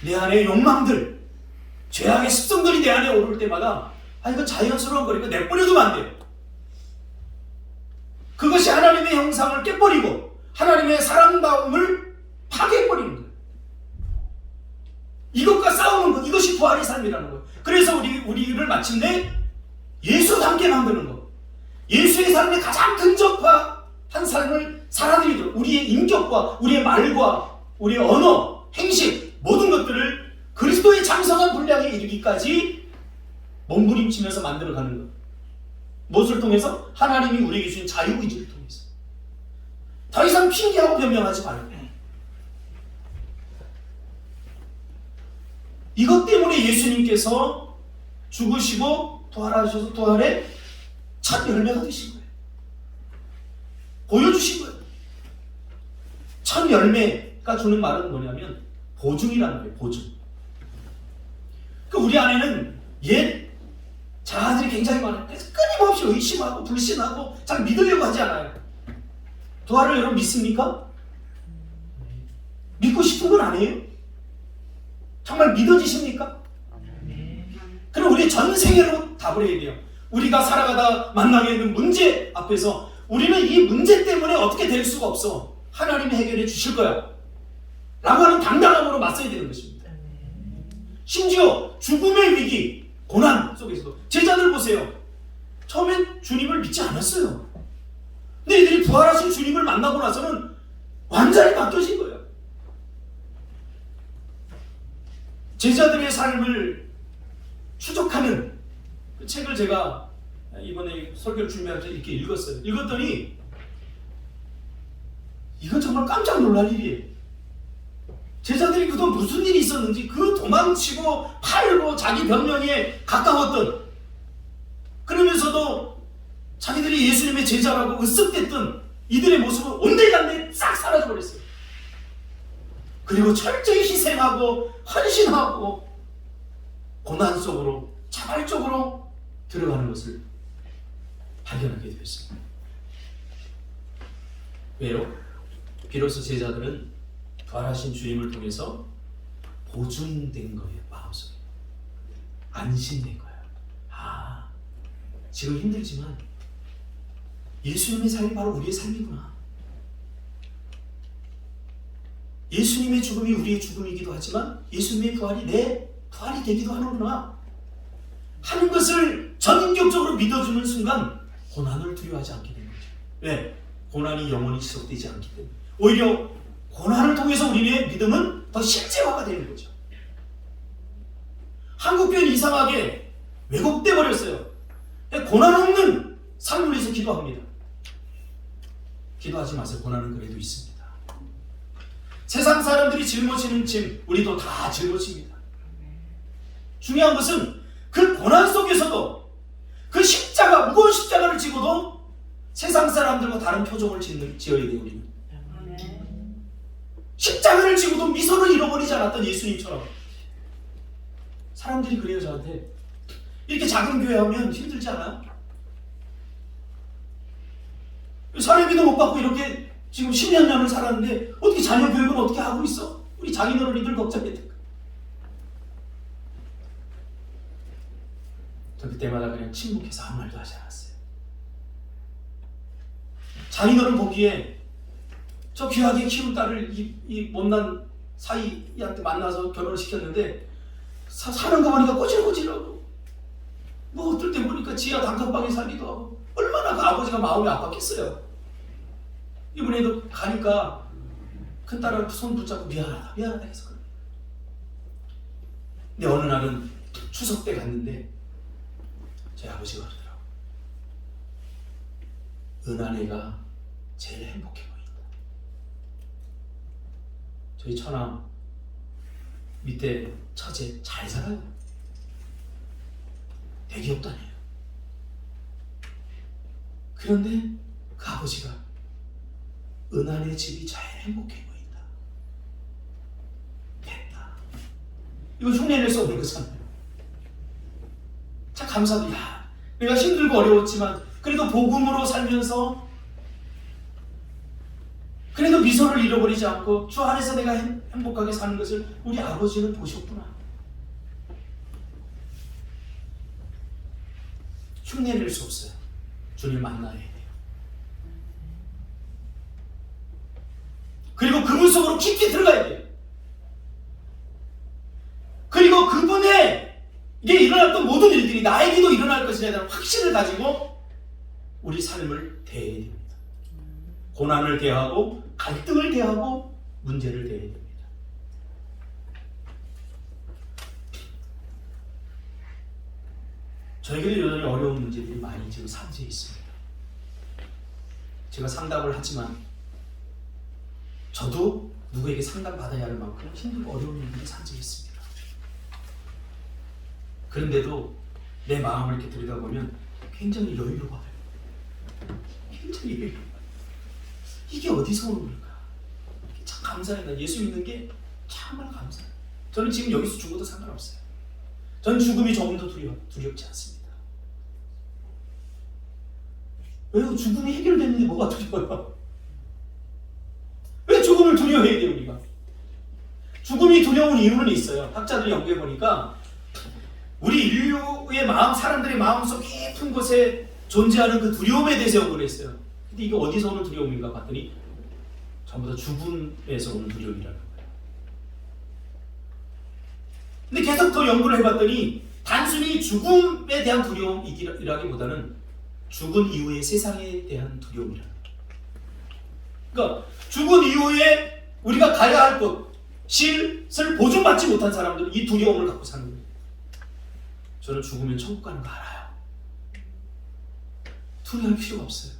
내 안의 욕망들, 죄악의 습성들이 내 안에 오를 때마다 이건 자연스러운 거니까 내버려두면 안 돼요. 그것이 하나님의 형상을 깨버리고 하나님의 사랑다움을 파괴해버리는 거예요. 이것과 싸우는 것, 이것이 부활의 삶이라는 거예요. 그래서 우리를 마침내 예수와 함께 만드는 것, 예수의 삶에 가장 근접한 삶을 살아드리도록 우리의 인격과 우리의 말과 우리의 언어, 행실 모든 것들을 그리스도의 장성한 분량에 이르기까지 몸부림치면서 만들어가는 것. 무엇을 통해서? 하나님이 우리에게 주신 자유의지를 통해서. 더 이상 핑계하고 변명하지 말고. 이것 때문에 예수님께서 죽으시고 부활하셔서 부활의 첫 열매가 되신 거예요. 보여주신 거예요. 첫 열매가 주는 말은 뭐냐면 보증이라는 거예요. 보증. 우리 안에는 옛 자아들이 굉장히 많아요. 그래서 끊임없이 의심하고 불신하고 잘 믿으려고 하지 않아요. 부활을 여러분 믿습니까? 믿고 싶은 건 아니에요? 정말 믿어지십니까? 그럼 우리 전생애로 답을 해야 돼요. 우리가 살아가다 만나게 되는 문제 앞에서 우리는 이 문제 때문에 어떻게 될 수가 없어. 하나님이 해결해 주실 거야 라고 하는 당당함으로 맞서야 되는 것입니다. 심지어 죽음의 위기, 고난 속에서도 제자들 보세요. 처음엔 주님을 믿지 않았어요. 근데 이들이 부활하신 주님을 만나고 나서는 완전히 바뀌어진 거예요. 제자들의 삶을 추적하는 그 책을 제가 이번에 설교를 준비할 때 이렇게 읽었어요. 읽었더니 이건 정말 깜짝 놀랄 일이에요. 제자들이 그동안 무슨 일이 있었는지 그 도망치고 팔고 자기 변명에 가까웠던, 그러면서도 자기들이 예수님의 제자라고 으쓱댔던 이들의 모습은 온데간데 싹 사라져버렸어요. 그리고 철저히 희생하고 헌신하고 고난 속으로 자발적으로 들어가는 것을 발견하게 되었습니다. 왜요? 비로소 제자들은 부활하신 주님을 통해서 보증된 거예요. 마음속에 안심된 거예요. 지금 힘들지만 예수님의 삶이 바로 우리의 삶이구나. 예수님의 죽음이 우리의 죽음이기도 하지만 예수님의 부활이 내 부활이 되기도 하는구나 하는 것을 전인격적으로 믿어주는 순간 고난을 두려워하지 않게 되는 거죠. 왜? 고난이 영원히 지속되지 않기 때문에. 오히려 고난을 통해서 우리의 믿음은 더 실제화가 되는 거죠. 한국 표현이 이상하게 왜곡돼 버렸어요. 고난 없는 삶을 위해서 기도합니다. 기도하지 마세요. 고난은 그래도 있습니다. 세상 사람들이 짊어지는 짐 우리도 다 짊어집니다. 중요한 것은 그 고난 속에서도 그 십자가, 무거운 십자가를 지고도 세상 사람들과 다른 표정을 지어야 돼요. 우리는 십자가를 지고도 미소를 잃어버리지 않았던 예수님처럼. 사람들이 그래요. 저한테 이렇게 작은 교회 하면 힘들지 않아요? 사례비도 못 받고 이렇게 지금 10년 년을 살았는데 어떻게 자녀 교육은 어떻게 하고 있어? 우리 장인어른이들 걱정했대. 저 그때마다 그냥 침묵해서 아무 말도 하지 않았어요. 장인어른 보기에 저 귀하게 키운 딸을 이 못난 사이한테 만나서 결혼을 시켰는데 사는 거 보니까 꼬질꼬질하고 뭐 어떨 때 보니까 지하 단칸방에 살기도 하고 얼마나 그 아버지가 마음이 아팠겠어요. 이번에도 가니까 큰딸을 손 붙잡고 미안하다 해서 그래. 근데 어느 날은 추석 때 갔는데 저희 아버지가 그러더라고. 은하네가 제일 행복해 보인다. 저희 처남 밑에 처제 잘 살아요. 대기업도 아니에요. 그런데 그 아버지가 은하네 집이 제일 행복해 보인다. 됐다. 이거 흉내낼 수 없는 거잖아요. 참 감사도. 야, 내가 힘들고 어려웠지만 그래도 복음으로 살면서 그래도 미소를 잃어버리지 않고 주 안에서 내가 행복하게 사는 것을 우리 아버지는 보셨구나. 흉내낼 수 없어요. 주님 만나야 돼요. 그리고 그분 속으로 깊이 들어가야 돼요. 그리고 그분의 이게 일어났던 모든 일들이 나에게도 일어날 것이라는 확신을 가지고 우리 삶을 대해야 됩니다. 고난을 대하고 갈등을 대하고 문제를 대해야 됩니다. 저에게도 여전히 어려운 문제들이 많이 지금 산재해 있습니다. 제가 상담을 하지만 저도 누구에게 상담받아야 할 만큼 힘들고 어려운 일들이 산재해 있습니다. 그런데도 내 마음을 이렇게 들여다보면 굉장히 여유로워요. 굉장히 여유로워요. 이게 어디서 오는 걸까? 참 감사해요. 예수 믿는 게 정말 감사해요. 저는 지금 여기서 죽어도 상관없어요. 전 죽음이 조금도 두렵지 않습니다. 왜요? 죽음이 해결됐는데 뭐가 두려워요? 왜 죽음을 두려워해야 돼요, 우리가? 죽음이 두려운 이유는 있어요. 학자들이 연구해 보니까 우리 인류의 마음, 사람들의 마음속 깊은 곳에 존재하는 그 두려움에 대해서 연구를 했어요. 근데 이게 어디서 오는 두려움인가 봤더니 전부 다 죽음에서 오는 두려움이라는 거예요. 근데 계속 더 연구를 해봤더니 단순히 죽음에 대한 두려움이라기보다는 죽은 이후의 세상에 대한 두려움이라는 거예요. 그러니까 죽은 이후에 우리가 가야 할 곳을 보존받지 못한 사람들은 이 두려움을 갖고 사는 거예요. 저는 죽으면 천국 가는 거 알아요. 두려워할 필요가 없어요.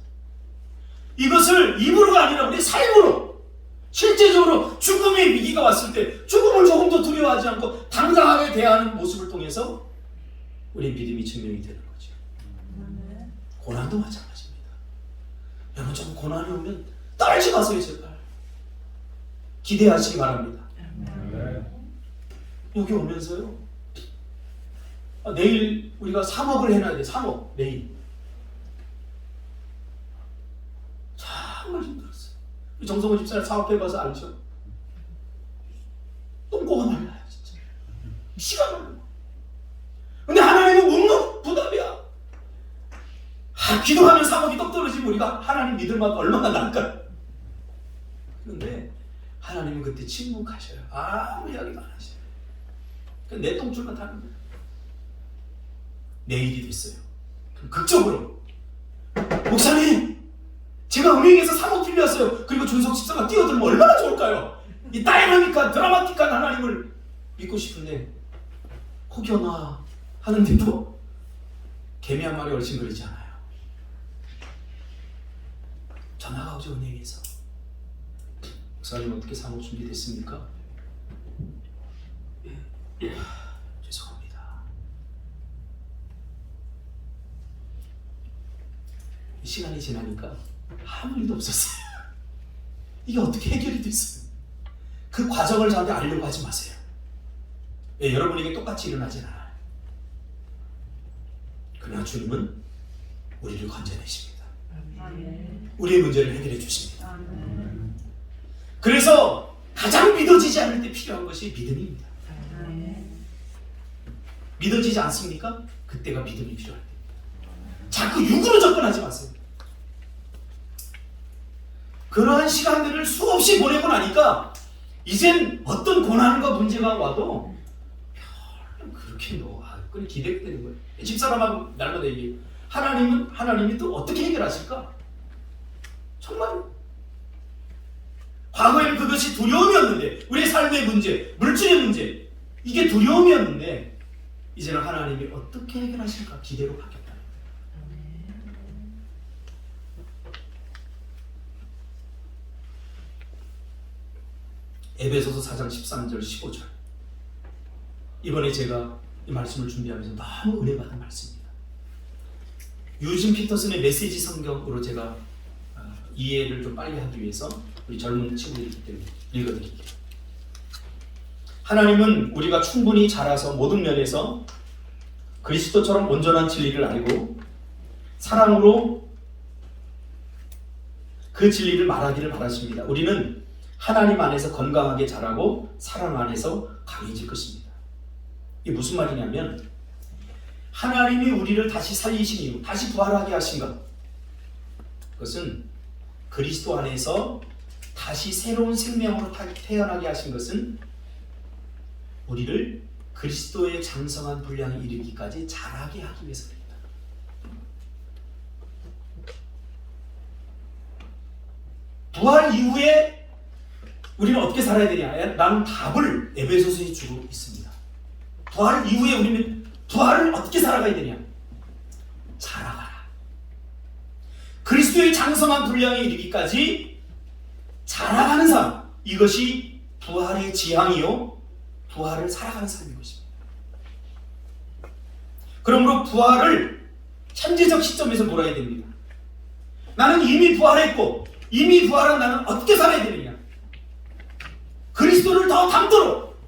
이것을 입으로가 아니라 우리 삶으로, 실제적으로 죽음의 위기가 왔을 때 죽음을 조금 더 두려워하지 않고 당당하게 대하는 모습을 통해서 우리의 믿음이 증명이 되는 거죠. 고난도 마찬가지입니다. 여러분, 조금 고난이 오면 떨지 마세요, 제발. 기대하시기 바랍니다. 여기 오면서요, 내일 우리가 3억을 해놔야 돼. 3억 내일. 정말 힘들었어요. 정성호 집사를 사업해봐서 알죠? 똥꼬가 말라요, 진짜. 피가 말라. 근데 하나님은 묵묵 부답이야. 기도하면 3억이 떡 떨어지면 우리가 하나님 믿을 만큼 얼마나 날까요? 그런데 하나님은 그때 침묵하셔요. 아무 이야기도 안 하셔요. 내 똥줄만 타는 거예요. 내일이 됐어요. 그럼 극적으로, 목사님, 제가 은행에서 3억 빌렸어요. 그리고 준석 집사가 뛰어들면 얼마나 좋을까요? 이 다이나믹한 드라마틱한 하나님을 믿고 싶은데 혹여나 하는데도 개미 한 마리 얼씬거리지 않아요. 전화가 오죠, 은행에서. 목사님, 어떻게 3억 준비됐습니까? 죄송합니다. 시간이 지나니까 아무 일도 없었어요. 이게 어떻게 해결이 됐어요? 그 과정을 저한테 알려고 하지 마세요. 예, 여러분에게 똑같이 일어나진 않아요. 그러나 주님은 우리를 건져내십니다. 우리의 문제를 해결해 주십니다. 그래서 가장 믿어지지 않을 때 필요한 것이 믿음입니다. 믿어지지 않습니까? 그때가 믿음이 필요할 때입니다. 자꾸 육으로 접근하지 마세요. 그러한 시간들을 수없이 보내고 나니까 이젠 어떤 고난과 문제가 와도 별로 그렇게 그건 기대되는 거예요. 집사람하고 날마다 얘기해요. 하나님이 또 어떻게 해결하실까? 정말 과거에는 그것이 두려움이었는데, 우리의 삶의 문제, 물질의 문제, 이게 두려움이었는데 이제는 하나님이 어떻게 해결하실까 기대로 바뀌었다. 에베소서 4장 13절 15절, 이번에 제가 이 말씀을 준비하면서 너무 은혜 받은 말씀입니다. 유진 피터슨의 메시지 성경으로 제가 이해를 좀 빨리 하기 위해서 우리 젊은 친구들이기 때문에 읽어드릴게요. 하나님은 우리가 충분히 자라서 모든 면에서 그리스도처럼 온전한 진리를 알고 사랑으로 그 진리를 말하기를 바라십니다. 우리는 하나님 안에서 건강하게 자라고 사랑 안에서 강해질 것입니다. 이게 무슨 말이냐면, 하나님이 우리를 다시 살리신 이유, 다시 부활하게 하신 것, 그것은 그리스도 안에서 다시 새로운 생명으로 태어나게 하신 것은 우리를 그리스도의 장성한 분량에 이르기까지 자라게 하기 위해서입니다. 부활 이후에 우리는 어떻게 살아야 되냐? 나는 답을 에베소서에 주고 있습니다. 부활 이후에 우리는 부활을 어떻게 살아가야 되냐? 자라가라. 그리스도의 장성한 분량에 이르기까지 자라가는 삶, 이것이 부활의 지향이요, 부활을 살아가는 삶인 것입니다. 그러므로 부활을 현재적 시점에서 몰아야 됩니다. 나는 이미 부활했고, 이미 부활한 나는 어떻게 살아야 되느냐? 그리스도를 더 닮도록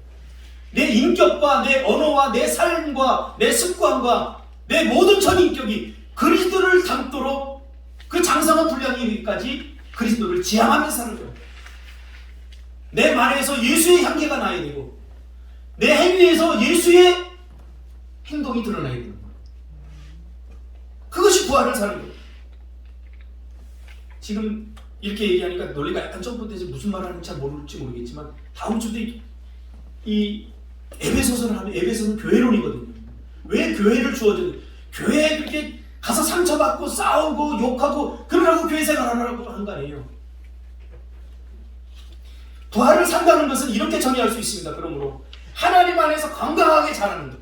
내 인격과 내 언어와 내 삶과 내 습관과 내 모든 전인격이 그리스도를 닮도록 그 장성한 분량에 이르기까지 그리스도를 지향하면서 사는 거예요. 내 말에서 예수의 향기가 나야 되고, 내 행위에서 예수의 행동이 드러나야 되는 거예요. 그것이 부활을 사는 거예요. 지금 이렇게 얘기하니까 논리가 약간 점프돼서 무슨 말을 하는지 잘 모를지 모르겠지만, 다음 주도 이 에베소서를 하면 에베소서는 교회론이거든요. 왜 교회를 주어줘요? 교회에 그렇게 가서 상처받고 싸우고 욕하고 그러라고 교회 생활하라고 하는 거 아니에요. 부활을 산다는 것은 이렇게 정의할 수 있습니다. 그러므로 하나님 안에서 건강하게 자라는 것.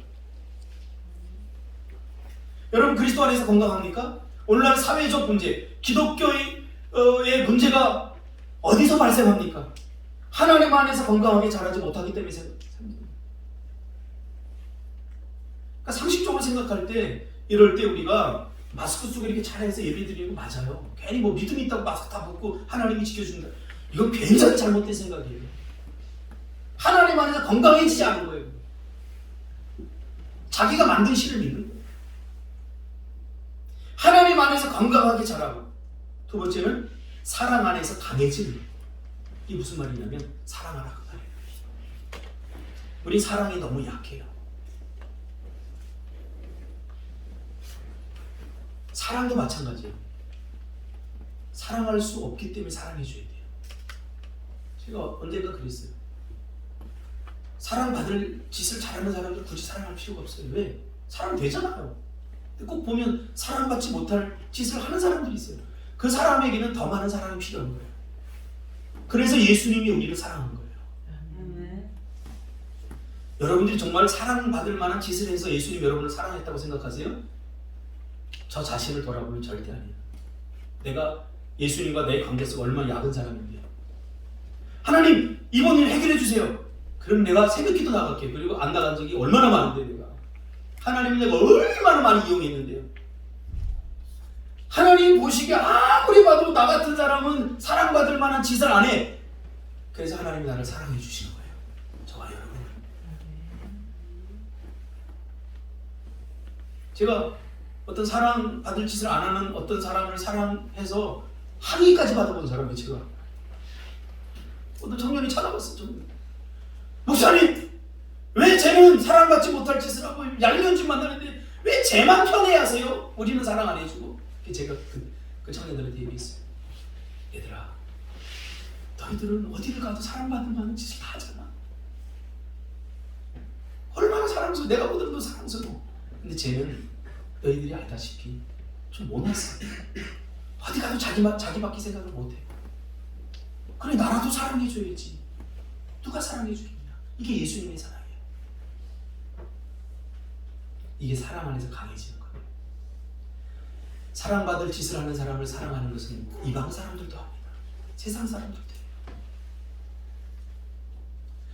여러분, 그리스도 안에서 건강합니까? 오늘날 사회적 문제, 기독교의 문제가 어디서 발생합니까? 하나님 안에서 건강하게 자라지 못하기 때문에 생깁니다. 그러니까 상식적으로 생각할 때, 이럴 때 우리가 마스크 속에 이렇게 잘해서 예배드리는 거 맞아요. 괜히 뭐 믿음이 있다고 마스크 다 벗고 하나님이 지켜준다. 이건 굉장히 잘못된 생각이에요. 하나님 안에서 건강해지지 않은 거예요. 자기가 만든 신을 믿는 거예요. 하나님 안에서 건강하게 자라고, 두 번째는 사랑 안에서 강해지는 거예요. 이게 무슨 말이냐면, 사랑하라 그 말이에요. 우리 사랑이 너무 약해요. 사랑도 마찬가지예요. 사랑할 수 없기 때문에 사랑해줘야 돼요. 제가 언젠가 그랬어요. 사랑받을 짓을 잘하는 사람들 굳이 사랑할 필요가 없어요. 왜? 사랑되잖아요. 근데 꼭 보면 사랑받지 못할 짓을 하는 사람들이 있어요. 그 사람에게는 더 많은 사랑이 필요한 거예요. 그래서 예수님이 우리를 사랑한 거예요. 여러분들이 정말 사랑받을 만한 짓을 해서 예수님이 여러분을 사랑했다고 생각하세요? 저 자신을 돌아보면 절대 아니에요. 내가 예수님과 내 관계 속 얼마나 약은 사람인데요. 하나님, 이번 일 해결해 주세요. 그럼 내가 새벽기도 나갈게요. 그리고 안 나간 적이 얼마나 많은데 내가. 하나님, 내가 얼마나 많이 이용했는데요. 하나님 보시기에 아무리 봐도 나 같은 사람은 사랑받을 만한 짓을 안 해. 그래서 하나님이 나를 사랑해 주시는 거예요. 저와 여러분. 제가 어떤 사랑받을 짓을 안 하는 어떤 사람을 사랑해서 항의까지 받아본 사람이에요. 제가 어떤 청년이 찾아왔어요. 목사님, 왜 쟤는 사랑받지 못할 짓을 하고 얄미운 만나는데 왜 쟤만 편해 하세요? 우리는 사랑 안 해주고. 제가 그 청년들한테 얘기했어요. 얘들아, 너희들은 어디를 가도 사랑받을 만한 짓을 다 하잖아. 얼마나 사랑스러워. 내가 보던 너 사랑스러워. 근데 쟤는 너희들이 알다시피 좀 못났어. 어디 가도 자기밖에 생각을 못해. 그래, 나라도 사랑해줘야지. 누가 사랑해주겠냐. 이게 예수님의 사랑이에요. 이게 사랑 안에서 강해지는 거예요. 사랑받을 짓을 하는 사람을 사랑하는 것은 이방 사람들도 합니다. 세상 사람들도 해요.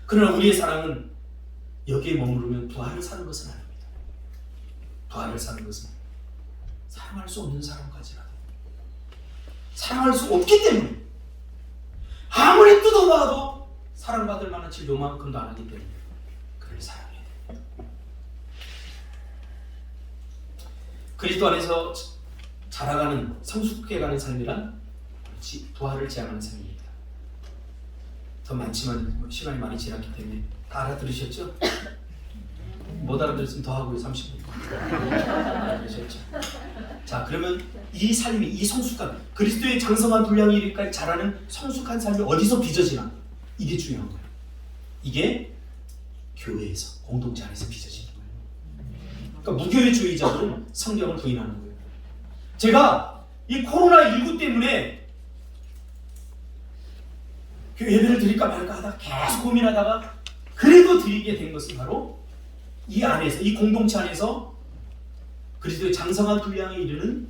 그러나 우리의 사랑은 여기에 머무르면 부활을 사는 것은 아닙니다. 부활을 사는 것은 사랑할 수 없는 사람까지라도 사랑할 수 없기 때문에, 아무리 뜯어봐도 사랑받을 만한 짓 요만큼도 안 하기 때문에 그를 사랑해야 됩니다. 그리스도 안에서 자라가는, 성숙해가는 삶이란 부활을 지향하는 삶입니다. 더 많지만 시간이 많이 지났기 때문에 다 알아들으셨죠? 못 알아들었으면 더 하고요. 30분. 알아들으셨죠? 자, 그러면 이 삶이, 이 성숙한, 그리스도의 장성한 분량에 이르기까지 자라는 성숙한 삶이 어디서 빚어지나? 이게 중요한 거예요. 이게 교회에서, 공동체 안에서 빚어지는 거예요. 그러니까 무교회주의자들은 성경을 부인하는 거예요. 제가 이 코로나19 때문에 예배를 드릴까 말까 하다가 계속 고민하다가 그래도 드리게 된 것은 바로 이 안에서, 이 공동체 안에서 그리스도의 장성한 분량에 이르는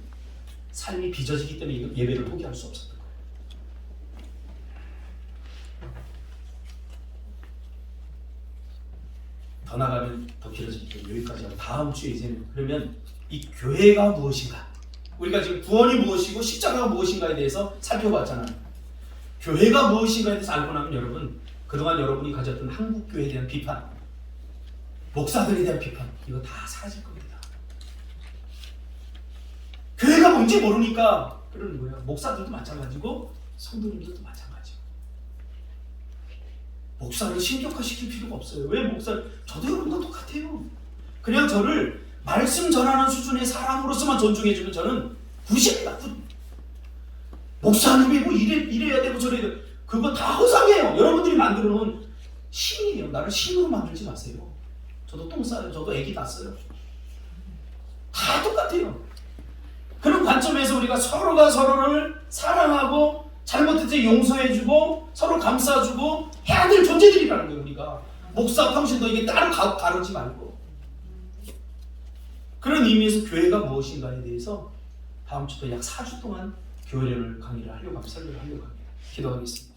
삶이 빚어지기 때문에 예배를 포기할 수 없었던 거예요. 더 나가면 더 길어지기 때문에 여기까지 하고 다음 주에 이제는, 그러면 이 교회가 무엇인가, 우리가 지금 구원이 무엇이고 십자가가 무엇인가에 대해서 살펴봤잖아요. 교회가 무엇인가에 대해서 알고 나면 여러분, 그동안 여러분이 가졌던 한국교회에 대한 비판, 목사들에 대한 비판, 이거 다 사라질 겁니다. 교회가 뭔지 모르니까 그러는 거예요. 목사들도 마찬가지고 성도님들도 마찬가지고. 목사를 신격화시킬 필요가 없어요. 왜 저도 여러분과 똑같아요. 그냥 저를 말씀 전하는 수준의 사람으로서만 존중해주면 저는 굿입니다. 굿. 목사님이 뭐 이래야 되고 저래야 되고, 그거 다 허상이에요. 여러분들이 만들어 놓은 신이에요. 나를 신으로 만들지 마세요. 저도 똥 싸요. 저도 애기 낳았어요. 다 똑같아요. 그런 관점에서 우리가 서로가 서로를 사랑하고 잘못했을 때 용서해주고 서로 감싸주고 해야 될 존재들이라는 거예요. 우리가 목사, 평신도 이게 따로 가르지 말고. 그런 의미에서 교회가 무엇인가에 대해서 다음 주도 약 4주 동안 교회를 강의를 하려고 합니다. 설교를 하려고 합니다. 기도하겠습니다.